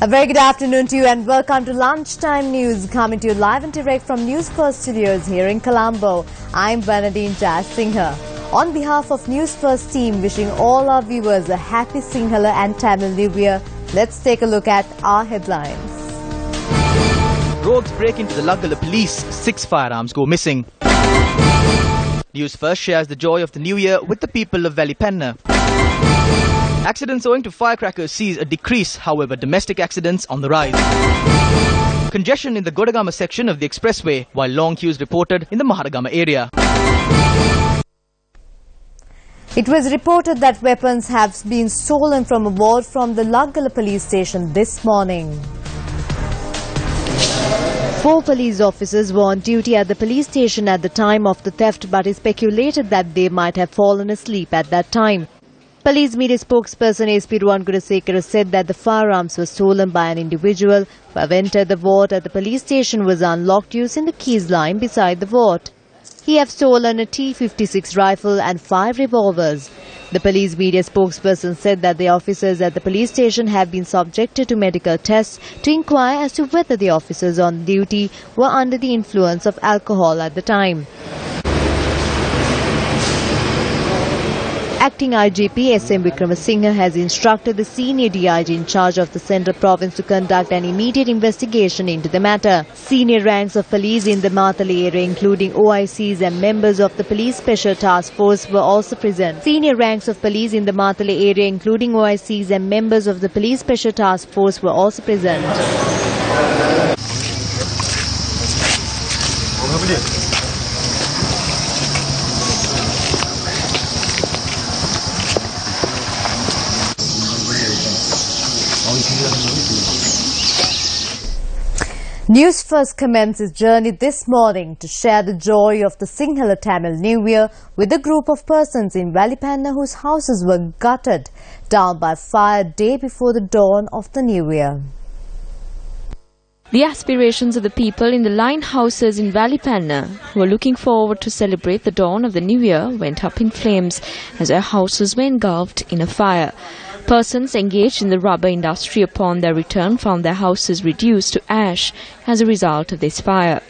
A very good afternoon to you and welcome to Lunchtime News, coming to you live and direct from Newsfirst studios here in Colombo. I'm Bernadine Singha. On behalf of Newsfirst team, wishing all our viewers a happy Sinhala and Tamil New Year. Let's take a look at our headlines. Rogues break into the Lanka police, 6 firearms go missing. Newsfirst shares the joy of the new year with the people of Valipenna. Accidents owing to firecrackers sees a decrease, however domestic accidents on the rise. Congestion in the Godagama section of the expressway, while long queues reported in the Maharagama area. It was reported that weapons have been stolen from a ward from the Lanka police station this morning. 4 police officers were on duty at the police station at the time of the theft, but it's speculated that they might have fallen asleep at that time. Police media spokesperson SP Ruwan said that the firearms were stolen by an individual who have entered the vault at the police station was unlocked using the keys lying beside the vault. He have stolen a T-56 rifle and 5 revolvers. The police media spokesperson said that the officers at the police station have been subjected to medical tests to inquire as to whether the officers on duty were under the influence of alcohol at the time. Acting IGP SM Wickramasinghe has instructed the senior DIG in charge of the Central Province to conduct an immediate investigation into the matter. Senior ranks of police in the Matale area, including OICs and members of the Police Special Task Force, were also present. Senior ranks of police in the Matale area, including OICs and members of the Police Special Task Force, were also present. Newsfirst commenced its journey this morning to share the joy of the Sinhala Tamil New Year with a group of persons in Valipenna whose houses were gutted down by fire day before the dawn of the New Year. The aspirations of the people in the line houses in Valipenna who were looking forward to celebrate the dawn of the New Year went up in flames as their houses were engulfed in a fire. Persons engaged in the rubber industry upon their return found their houses reduced to ash as a result of this fire.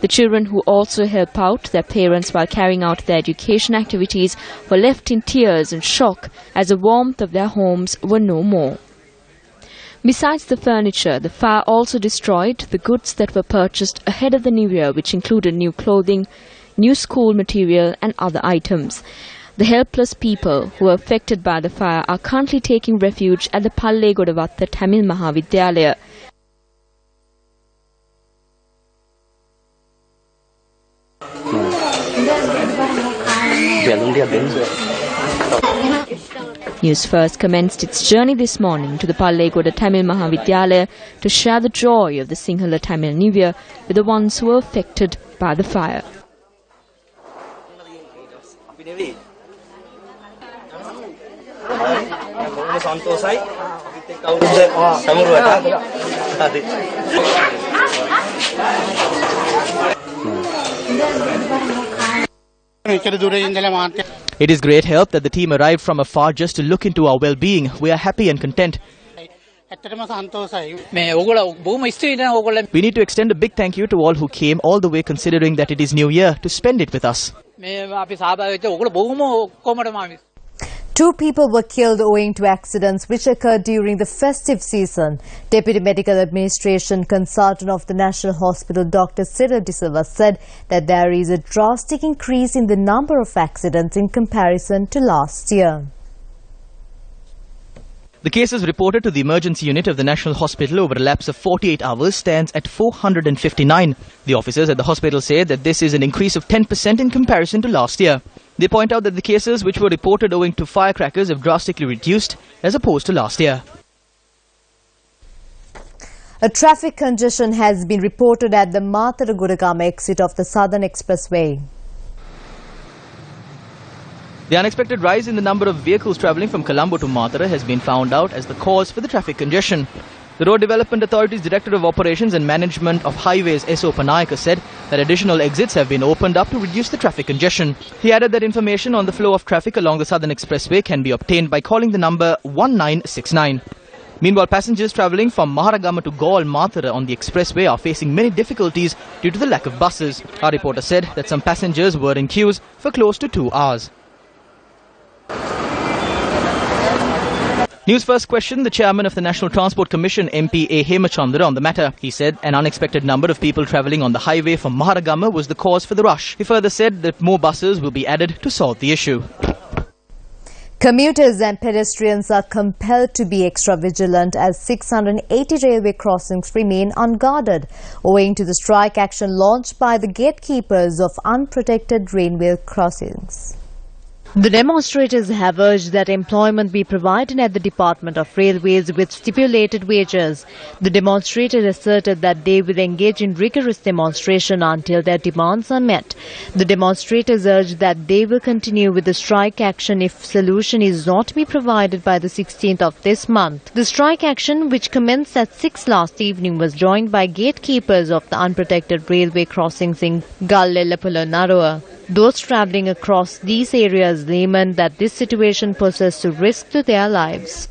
The children who also help out their parents while carrying out their education activities were left in tears and shock as the warmth of their homes were no more. Besides the furniture, the fire also destroyed the goods that were purchased ahead of the New Year, which included new clothing, new school material and other items. The helpless people who were affected by the fire are currently taking refuge at the Pallegodavatta Tamil Mahavidyalaya. Newsfirst commenced its journey this morning to the Pallegoda Tamil Mahavidyalaya to share the joy of the Sinhala Tamil New Year with the ones who were affected by the fire. It is great help that the team arrived from afar just to look into our well-being. We are happy and content. We need to extend a big thank you to all who came all the way, considering that it is New Year, to spend it with us. 2 people were killed owing to accidents which occurred during the festive season. Deputy Medical Administration Consultant of the National Hospital, Dr. Cyril De Silva, said that there is a drastic increase in the number of accidents in comparison to last year. The cases reported to the emergency unit of the National Hospital over a lapse of 48 hours stands at 459. The officers at the hospital say that this is an increase of 10% in comparison to last year. They point out that the cases which were reported owing to firecrackers have drastically reduced as opposed to last year. A traffic congestion has been reported at the Matara-Gudagama exit of the Southern Expressway. The unexpected rise in the number of vehicles travelling from Colombo to Matara has been found out as the cause for the traffic congestion. The Road Development Authority's Director of Operations and Management of Highways, S.O. Panayaka, said that additional exits have been opened up to reduce the traffic congestion. He added that information on the flow of traffic along the Southern Expressway can be obtained by calling the number 1969. Meanwhile, passengers travelling from Maharagama to Gaul Mathura on the expressway are facing many difficulties due to the lack of buses. Our reporter said that some passengers were in queues for close to 2 hours. Newsfirst questioned the chairman of the National Transport Commission, MP A. Hemachandra, on the matter. He said an unexpected number of people travelling on the highway from Maharagama was the cause for the rush. He further said that more buses will be added to solve the issue. Commuters and pedestrians are compelled to be extra vigilant as 680 railway crossings remain unguarded, owing to the strike action launched by the gatekeepers of unprotected railway crossings. The demonstrators have urged that employment be provided at the Department of Railways with stipulated wages. The demonstrators asserted that they will engage in rigorous demonstration until their demands are met. The demonstrators urged that they will continue with the strike action if solution is not to be provided by the 16th of this month. The strike action, which commenced at 6 last evening, was joined by gatekeepers of the unprotected railway crossings in Galle-Lapula-Naroa. Those travelling across these areas lament that this situation poses a risk to their lives.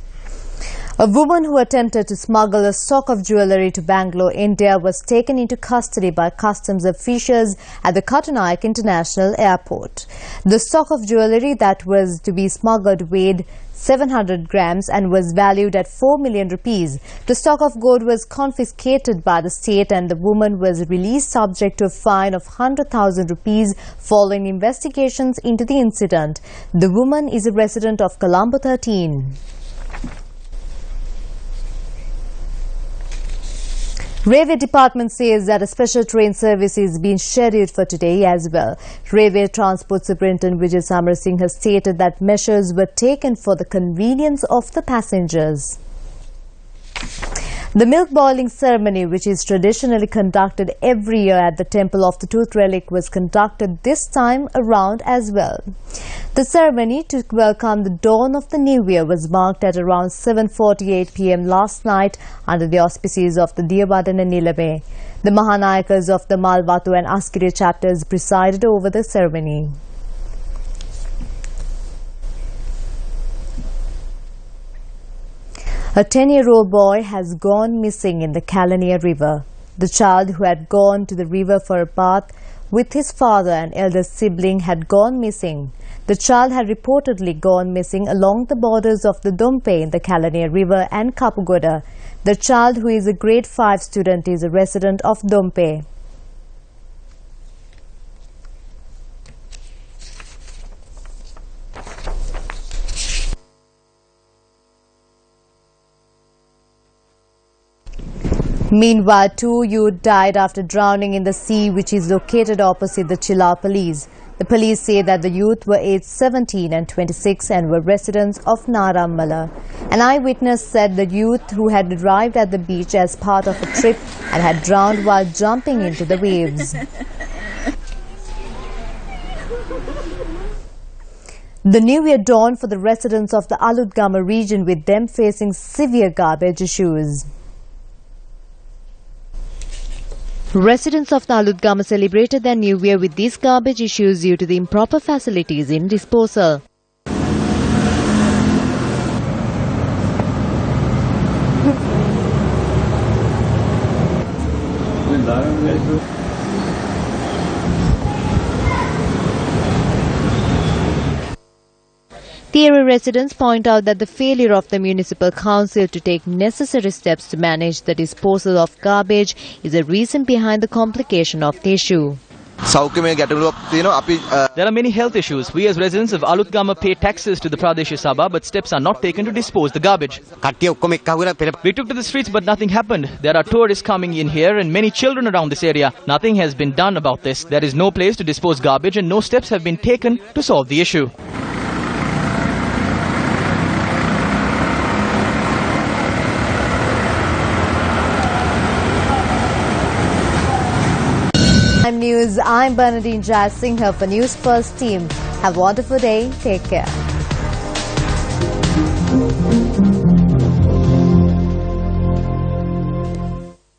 A woman who attempted to smuggle a stock of jewellery to Bangalore, India, was taken into custody by customs officials at the Katanayak International Airport. The stock of jewellery that was to be smuggled weighed 700 grams and was valued at 4 million rupees. The stock of gold was confiscated by the state and the woman was released subject to a fine of 100,000 rupees following investigations into the incident. The woman is a resident of Colombo 13. Railway Department says that a special train service is being scheduled for today as well. Railway Transport Superintendent Vijay Samar Singh has stated that measures were taken for the convenience of the passengers. The milk boiling ceremony, which is traditionally conducted every year at the Temple of the Tooth Relic, was conducted this time around as well. The ceremony to welcome the dawn of the new year was marked at around 7:48 p.m. last night under the auspices of the Diyavadana Nilame. The Mahanayakas of the Malvatu and Askiri chapters presided over the ceremony. A 10-year-old boy has gone missing in the Kalania River. The child, who had gone to the river for a bath with his father and elder sibling, had gone missing. The child had reportedly gone missing along the borders of the Dompe in the Kalania River and Kapugoda. The child, who is a grade 5 student, is a resident of Dompe. Meanwhile, 2 youths died after drowning in the sea, which is located opposite the Chilao Police. The police say that the youth were aged 17 and 26 and were residents of Narammala. An eyewitness said the youth who had arrived at the beach as part of a trip and had drowned while jumping into the waves. The new year dawned for the residents of the Aludgama region, with them facing severe garbage issues. Residents of the Aludgama celebrated their new year with these garbage issues due to the improper facilities in disposal. The area residents point out that the failure of the municipal council to take necessary steps to manage the disposal of garbage is a reason behind the complication of the issue. There are many health issues. We as residents of Aludgama pay taxes to the Pradesh Sabha, but steps are not taken to dispose the garbage. We took to the streets, but nothing happened. There are tourists coming in here and many children around this area. Nothing has been done about this. There is no place to dispose garbage and no steps have been taken to solve the issue. News. I'm Bernadine Jai Singh for News First team. Have a wonderful day. Take care.